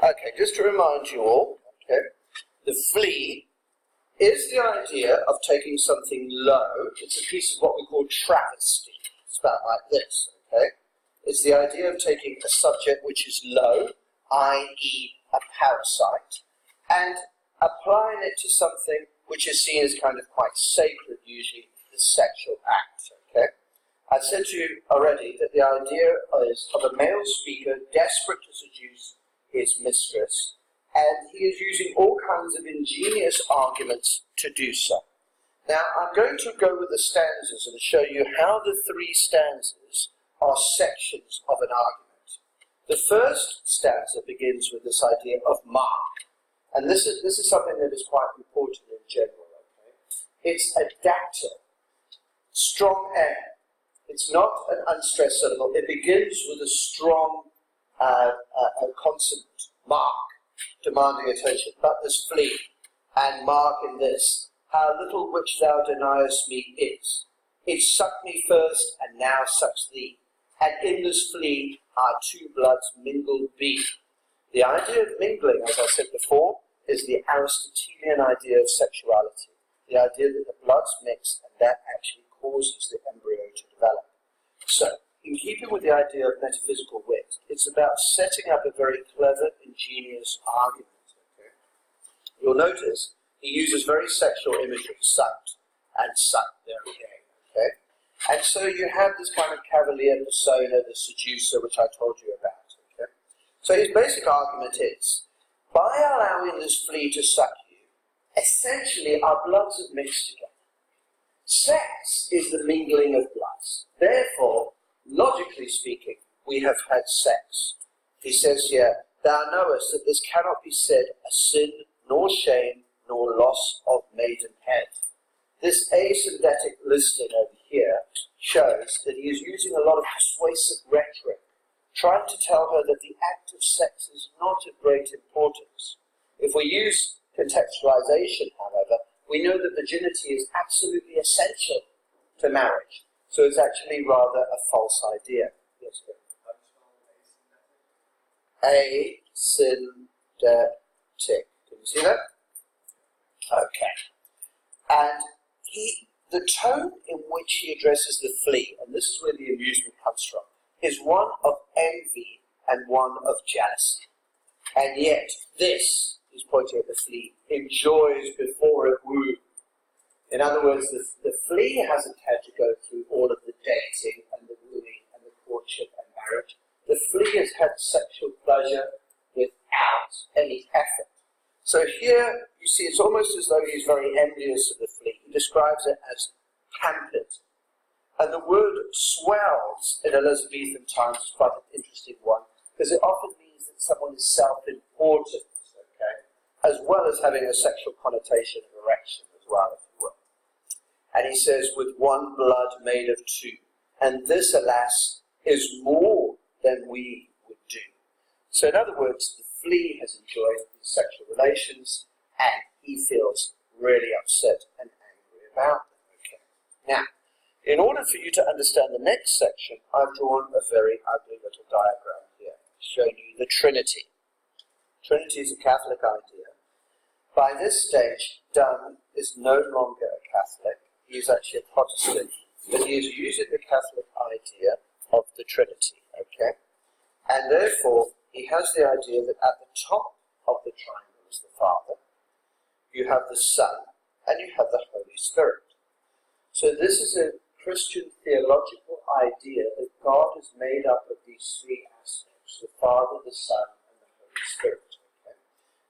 Okay, just to remind you all, okay, the flea is the idea of taking something low. It's a piece of what we call travesty. It's about like this, okay? It's the idea of taking a subject which is low, i.e. a parasite, and applying it to something which is seen as kind of quite sacred, usually the sexual act, okay? I said to you already that the idea is of a male speaker desperate to seduce his mistress, and he is using all kinds of ingenious arguments to do so. Now, I'm going to go with the stanzas and show you how the three stanzas are sections of an argument. The first stanza begins with this idea of mark, and this is something that is quite important in general. Okay? It's adaptive, strong air. It's not an unstressed syllable. It begins with a strong consonant, mark, demanding attention. But this flea, and mark in this, how little which thou deniest me is. It sucked me first, and now sucks thee. And in this flea our two bloods mingled be. The idea of mingling, as I said before, is the Aristotelian idea of sexuality. The idea that the bloods mix, and that actually causes the embryo to develop. So, in keeping with the idea of metaphysical wit, it's about setting up a very clever, ingenious argument. Okay? You'll notice he uses very sexual imagery, sucked, and sucked there again. Okay? And so you have this kind of cavalier persona, the seducer, which I told you about. Okay? So his basic argument is, by allowing this flea to suck you, essentially our bloods have mixed together. Sex is the mingling of bloods. Therefore, logically speaking, we have had sex. He says here, thou knowest that this cannot be said a sin, nor shame, nor loss of maidenhead. This asyndetic listing over here shows that he is using a lot of persuasive rhetoric, trying to tell her that the act of sex is not of great importance. If we use contextualization, however, we know that virginity is absolutely essential to marriage. So it's actually rather a false idea. Yes, go. Asyndetic. Can you see that? Okay. And the tone in which he addresses the flea, and this is where the amusement comes from, is one of envy and one of jealousy. And yet, this, he's pointing at the flea, enjoys before it woo. In other words, the flea hasn't had to go through all of the dating and the wooing and the courtship and marriage. The flea has had sexual pleasure without any effort. So here, you see, it's almost as though he's very envious of the flea. He describes it as pampered. And the word swells in Elizabethan times is quite an interesting one, because it often means that someone is self-important, okay, as well as having a sexual connotation of erection as well, if you will. And he says, with one blood made of two. And this, alas, is more than we would do. So in other words, the flea has enjoyed these sexual relations, and he feels really upset and angry about them. Okay. Now, in order for you to understand the next section, I've drawn a very ugly little diagram here, showing you the Trinity. Trinity is a Catholic idea. By this stage, Donne is no longer a Catholic. He is actually a Protestant, but he is using the Catholic idea of the Trinity, okay? And therefore, he has the idea that at the top of the triangle is the Father, you have the Son, and you have the Holy Spirit. So this is a Christian theological idea that God is made up of these three aspects, the Father, the Son, and the Holy Spirit. Okay?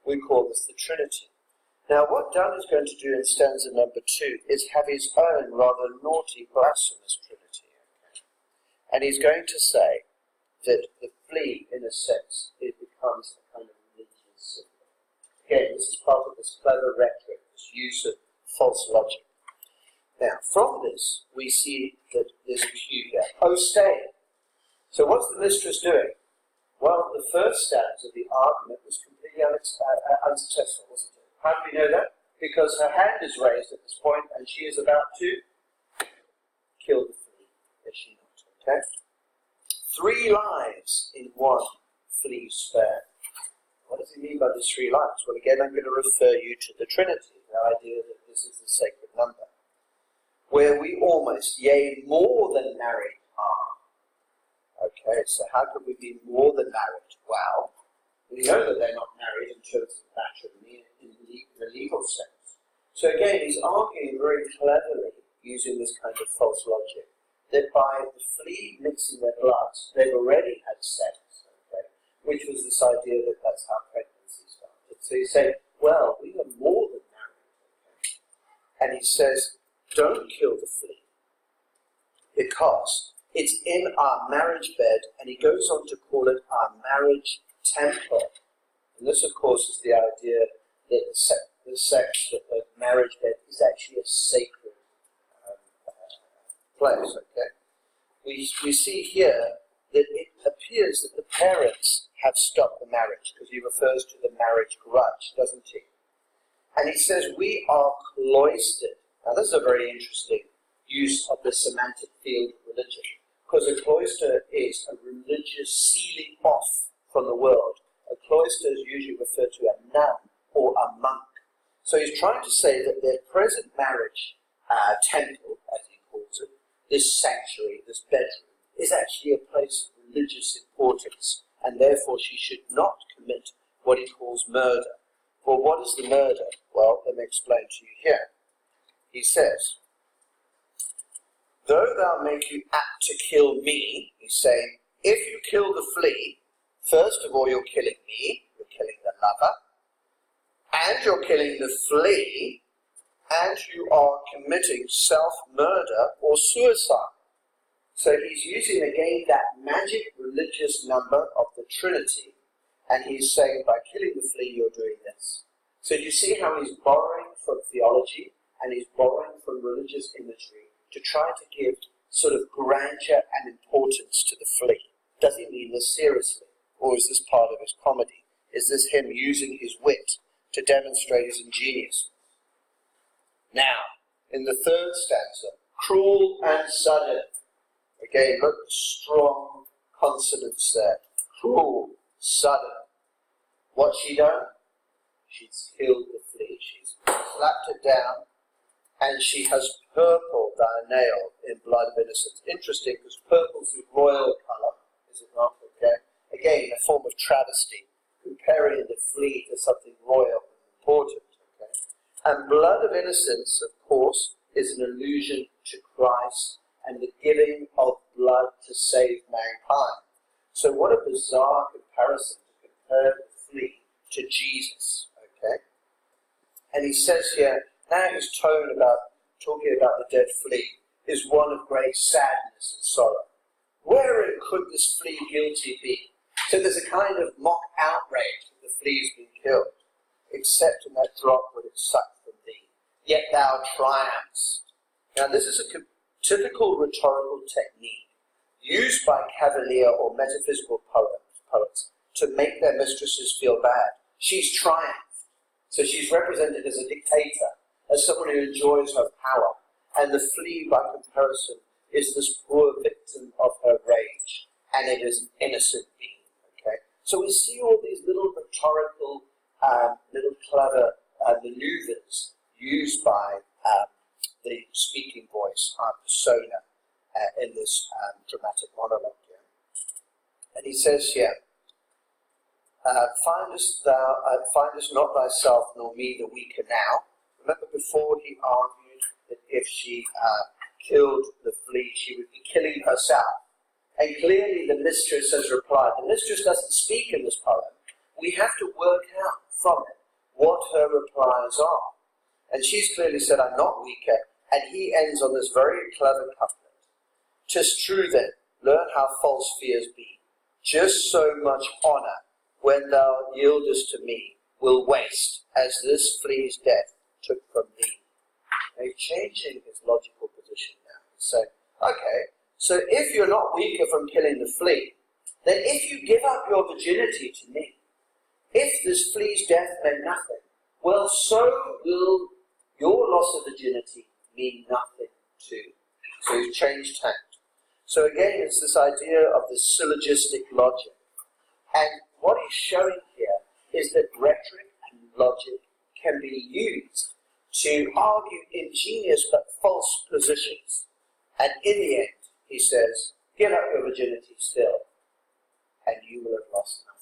We call this the Trinity. Now, what Donne is going to do in stanza number 2 is have his own rather naughty, blasphemous Trinity. Okay? And he's going to say that the flea, in a sense, it becomes a kind of religious symbol. Again, this is part of this clever rhetoric, this use of false logic. Now, from this, we see that there's a cue here. Oh, stay. So what's the mistress doing? Well, the first stanza of the argument was completely unsuccessful, wasn't it? How do we know that? Because her hand is raised at this point, and she is about to kill the flea. Is she not? Okay? 3 lives in one flea spared. What does by these three lines? Well, again, I'm going to refer you to the Trinity, the idea that this is the sacred number, where we almost, yea, more than married are. Okay, so how could we be more than married? Well, we know that they're not married in terms of matrimony in the legal sense. So again, he's arguing very cleverly, using this kind of false logic, that by the flea mixing their bloods, they've already had sex, okay? Which was this idea that that's how pregnancy started. So you say, well, we are more than married, okay? And he says, don't kill the flea, because it's in our marriage bed, and he goes on to call it our marriage temple. And this, of course, is the idea that the sex, that the marriage bed is actually a sacred place, okay? We see here that it appears that the parents have stopped the marriage, because he refers to the marriage grudge, doesn't he? And he says, we are cloistered. Now, this is a very interesting use of the semantic field of religion, because a cloister is a religious sealing off from the world. A cloister is usually referred to a nun or a monk. So he's trying to say that their present marriage temple, as he calls it, this sanctuary, this bedroom, is actually a place of religious importance, and therefore she should not commit what he calls murder. Well, what is the murder? Well, let me explain to you here. He says, though thou make you apt to kill me, he's saying, if you kill the flea, first of all you're killing me, you're killing the lover, and you're killing the flea, and you are committing self-murder or suicide. So he's using again that magic religious number of the Trinity, and he's saying by killing the flea you're doing this. So do you see how he's borrowing from theology, and he's borrowing from religious imagery to try to give sort of grandeur and importance to the flea? Does he mean this seriously? Or is this part of his comedy? Is this him using his wit to demonstrate his ingenious? Now, in the third stanza, cruel and sudden. Again, look, strong consonants there. Cruel, sudden. What's she done? She's killed the flea. She's slapped it down, and she has purpled thy nail in blood of innocence. Interesting, because purple's the royal colour, is it not? Okay. Again, a form of travesty, comparing the flea to something royal and important. Okay. And blood of innocence, of course, is an allusion to Christ and the giving of blood to save mankind. So what a bizarre comparison to compare the flea to Jesus. Okay. And he says here, now his tone about talking about the dead flea is one of great sadness and sorrow. Wherein could this flea guilty be? So there's a kind of mock outrage that the flea's been killed, except in that drop when it sucked from thee. Yet thou triumphst. Now this is a typical rhetorical technique used by cavalier or metaphysical poets to make their mistresses feel bad. She's triumphed. So she's represented as a dictator, as someone who enjoys her power. And the flea, by comparison, is this poor victim of her rage, and it is an innocent being. Okay, so we see all these little rhetorical, little clever maneuvers used by the speaking voice, our persona, in this dramatic monologue here. And he says here, findest not thyself nor me the weaker now. Remember before he argued that if she killed the flea, she would be killing herself. And clearly the mistress has replied. The mistress doesn't speak in this poem. We have to work out from it what her replies are. And she's clearly said, I'm not weaker. And he ends on this very clever couplet. 'Tis true then, learn how false fears be. Just so much honour, when thou yieldest to me, will waste, as this flea's death took from thee. Now he's changing his logical position now. He's saying, okay, so if you're not weaker from killing the flea, then if you give up your virginity to me, if this flea's death meant nothing, well, so will your loss of virginity mean nothing too. So he's changed tact. So again, it's this idea of the syllogistic logic. And what he's showing here is that to argue ingenious but false positions. And in the end, he says, give up your virginity still, and you will have lost nothing.